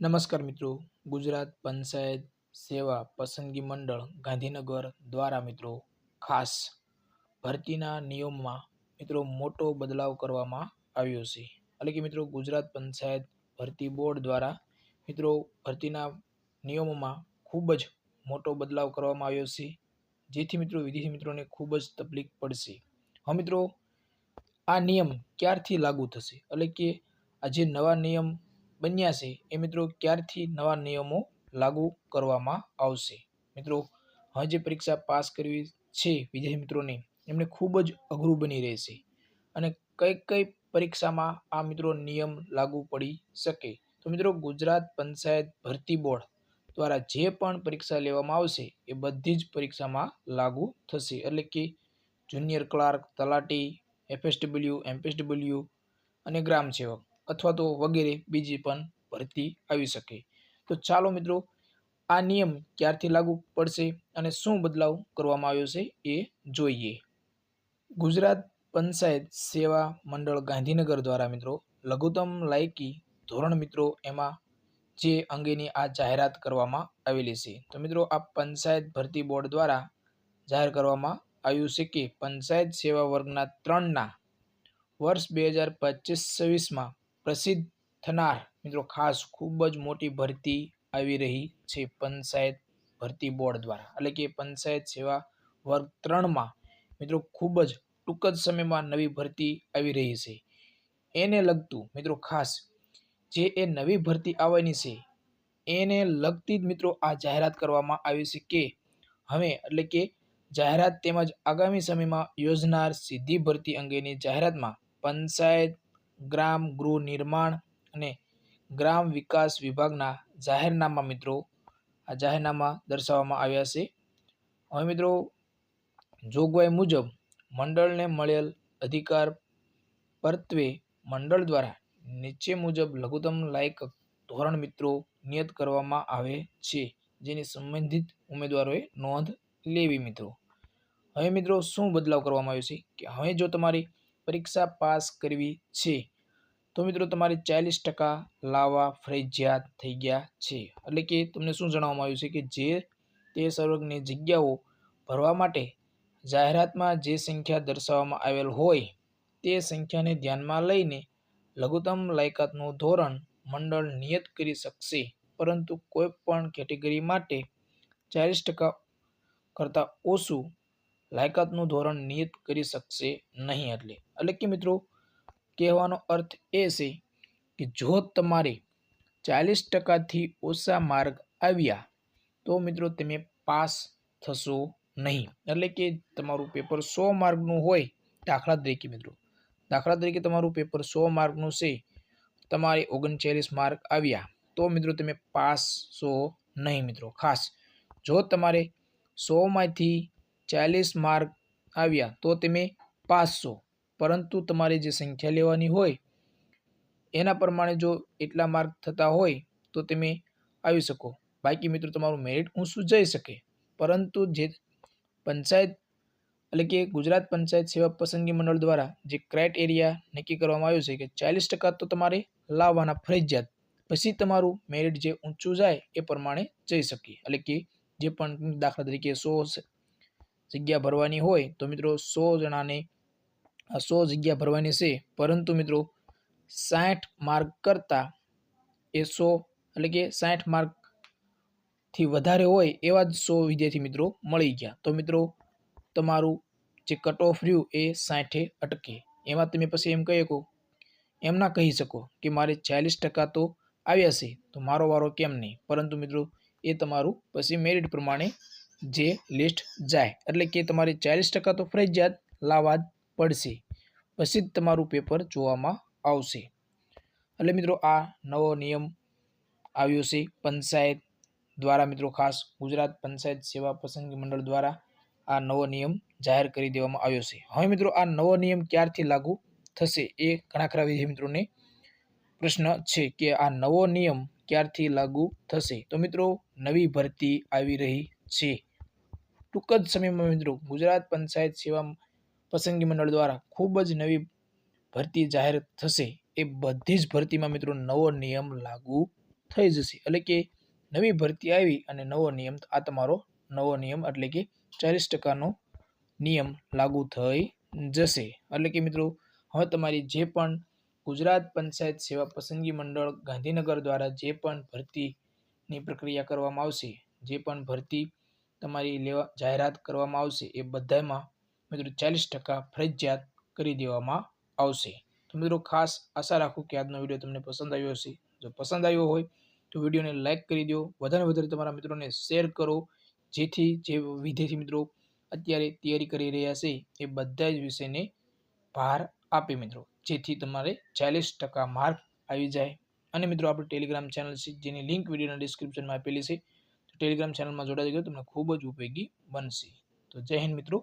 નમસ્કાર મિત્રો, ગુજરાત પંચાયત સેવા પસંદગી મંડળ ગાંધીનગર દ્વારા મિત્રો ખાસ ભરતીના નિયમમાં મિત્રો મોટો બદલાવ કરવામાં આવ્યો છે. એટલે કે મિત્રો ગુજરાત પંચાયત ભરતી બોર્ડ દ્વારા મિત્રો ભરતીના નિયમોમાં ખૂબ જ મોટો બદલાવ કરવામાં આવ્યો છે, જેથી મિત્રો વિદ્યાર્થી મિત્રોને ખૂબ જ તકલીફ પડશે. હા મિત્રો, આ નિયમ ક્યારથી લાગુ થશે, એટલે કે આ જે નવા નિયમ બન્યા છે એ મિત્રો ક્યારથી નવા નિયમો લાગુ કરવામાં આવશે. મિત્રો હવે જે પરીક્ષા પાસ કરવી છે વિદ્યાર્થી મિત્રોને એમને ખૂબ જ અઘરું બની રહેશે. અને કઈ કઈ પરીક્ષામાં આ મિત્રો નિયમ લાગુ પડી શકે, તો મિત્રો ગુજરાત પંચાયત ભરતી બોર્ડ દ્વારા જે પણ પરીક્ષા લેવામાં આવશે એ બધી જ પરીક્ષામાં લાગુ થશે. એટલે કે જુનિયર ક્લાર્ક, તલાટી, FSW, MPSW અને ગ્રામ સેવક અથવા તો વગેરે બીજી પણ ભરતી આવી શકે. તો ચાલો મિત્રો આ નિયમ ક્યારથી લાગુ પડશે અને શું બદલાવ કરવામાં આવ્યો છે એ જોઈએ. ગુજરાત પંચાયત સેવા મંડળ ગાંધીનગર દ્વારા મિત્રો લઘુત્તમ લાયકી ધોરણ મિત્રો એમાં જે અંગેની આ જાહેરાત કરવામાં આવેલી છે. તો મિત્રો આ પંચાયત ભરતી બોર્ડ દ્વારા જાહેર કરવામાં આવ્યું છે કે પંચાયત સેવા વર્ગના 3ના વર્ષ 2025-26માં પ્રસિદ્ધ થનાર મિત્રો ખાસ ખૂબ જ મોટી ભરતી આવી રહી છે પંચાયત ભરતી બોર્ડ દ્વારા. એટલે કે પંચાયત સેવા વર્ગ 3માં મિત્રો ખૂબ જ ટૂંક જ સમયમાં નવી ભરતી આવી રહી છે. એને લગતું મિત્રો ખાસ જે એ નવી ભરતી આવવાની છે એને લગતી જ મિત્રો આ જાહેરાત કરવામાં આવી છે કે હવે એટલે કે જાહેરાત તેમજ આગામી સમયમાં યોજનાર સીધી ભરતી અંગેની જાહેરાતમાં પંચાયત, ગ્રામ ગૃહ નિર્માણ અને ગ્રામ વિકાસ વિભાગના જાહેરનામા મિત્રો આ જાહેરનામા દર્શાવવામાં આવ્યા છે. હવે મિત્રો જોગવાઈ મુજબ મંડળને મળેલ અધિકાર પરત્વે મંડળ દ્વારા નીચે મુજબ લઘુત્તમ લાયક ધોરણ મિત્રો નિયત કરવામાં આવે છે, જેની સંબંધિત ઉમેદવારોએ નોંધ લેવી. મિત્રો હવે મિત્રો શું બદલાવ કરવામાં આવ્યો છે કે હવે જો તમારી પરીક્ષા પાસ કરવી છે તો મિત્રો તમારે 40% લાવવા ફરજિયાત થઈ ગયા છે. એટલે કે તમને શું જણાવવામાં આવ્યું છે કે જે તે સર્વગની જગ્યાઓ ભરવા માટે જાહેરાતમાં જે સંખ્યા દર્શાવવામાં આવેલ હોય તે સંખ્યાને ધ્યાનમાં લઈને લઘુત્તમ લાયકાતનું ધોરણ મંડળ નિયત કરી શકશે, પરંતુ કોઈ પણ કેટેગરી માટે 40% કરતાં ઓછું લાયકાતનું ધોરણ નિયત કરી શકશે નહીં. એટલે કે મિત્રો કહેવાનો અર્થ એ છે કે જો તમારે 40%થી ઓછા માર્ક આવ્યા તો મિત્રો તમે પાસ થશો નહીં. એટલે કે તમારું પેપર 100 માર્કનું હોય, દાખલા તરીકે તમારું પેપર 100 માર્કનું છે, તમારે 39 માર્ક આવ્યા તો મિત્રો તમે પાસ છો નહીં. મિત્રો ખાસ જો તમારે 100માંથી 40 માર્ક આવ્યા તો તમે પાસ છો, પરંતુ તમારે જે સંખ્યા લેવાની હોય એના પ્રમાણે જો એટલા માર્ક થતા હોય તો તમે આવી શકો. બાકી મિત્રો તમારું મેરિટ ઊંચું જઈ શકે, પરંતુ જે પંચાયત એટલે કે ગુજરાત પંચાયત સેવા પસંદગી મંડળ દ્વારા જે ક્રાઇટેરિયા નક્કી કરવામાં આવ્યું છે કે 40% તો તમારે લાવવાના ફરજિયાત, પછી તમારું મેરિટ જે ઊંચું જાય એ પ્રમાણે જઈ શકે. એટલે કે જે પણ દાખલા તરીકે 100 જગ્યા ભરવાની હોય તો મિત્રો 100 જણાને 100 જગ્યા ભરવાની છે, પરંતુ મિત્રો 60 માર્ક કરતાં એ 100 એટલે કે 60 માર્કથી વધારે હોય એવા જ 100 વિદ્યાર્થી મિત્રો મળી ગયા તો મિત્રો તમારું જે કટ ઓફ રહ્યું એ 60 અટકે. એમાં તમે પછી એમ ના કહી શકો કે મારે 40% તો આવ્યા છે તો મારો વારો કેમ નહીં, પરંતુ મિત્રો એ તમારું પછી મેરિટ પ્રમાણે જે લિસ્ટ જાય. એટલે કે તમારે 40% તો ફરજિયાત લાવવા જ પડશે, પછી જ તમારું પેપર જોવામાં આવશે. એટલે મિત્રો આ નવો નિયમ આવ્યો છે પંચાયત દ્વારા. મિત્રો ખાસ ગુજરાત પંચાયત સેવા પસંદગી મંડળ દ્વારા આ નવો નિયમ જાહેર કરી દેવામાં આવ્યો છે. હવે મિત્રો આ નવો નિયમ ક્યારથી લાગુ થશે એ ઘણા ખરા વિદ્યાર્થી મિત્રોને પ્રશ્ન છે કે આ નવો નિયમ ક્યારથી લાગુ થશે. તો મિત્રો નવી ભરતી આવી રહી છે ટૂંક જ સમયમાં. મિત્રો ગુજરાત પંચાયત સેવા પસંદગી મંડળ દ્વારા ખૂબ જ નવી ભરતી જાહેર થશે. એ બધી જ ભરતીમાં મિત્રો નવો નિયમ લાગુ થઈ જશે. એટલે કે નવી ભરતી આવી અને નવો નિયમ, આ તમારો નવો નિયમ એટલે કે 40%નો નિયમ લાગુ થઈ જશે. એટલે કે મિત્રો હવે તમારી જે પણ ગુજરાત પંચાયત સેવા પસંદગી મંડળ ગાંધીનગર દ્વારા જે પણ ભરતીની પ્રક્રિયા કરવામાં આવશે, જે પણ ભરતી તમારી જાહેરાત કરવામાં આવશે, એ બધામાં મિત્રો 40% ફરજિયાત કરી દેવામાં આવશે. તો મિત્રો ખાસ આશા રાખું કે આજનો વિડીયો તમને પસંદ આવ્યો હશે. જો પસંદ આવ્યો હોય તો વિડીયોને લાઇક કરી દો, વધારે વધારે તમારા મિત્રોને શેર કરો, જેથી જે વિદ્યાર્થી મિત્રો અત્યારે તૈયારી કરી રહ્યા છે એ બધા જ વિષયને ભાર આપે મિત્રો, જેથી તમારે 40% માર્ક આવી જાય. અને મિત્રો આપણે ટેલિગ્રામ ચેનલ છે જેની લિંક વિડીયોના ડિસ્ક્રિપ્શનમાં આપેલી છે, તો ટેલિગ્રામ ચેનલમાં જોડાઈ ગયો તમને ખૂબ જ ઉપયોગી બનશે. તો જય હિન્દ મિત્રો.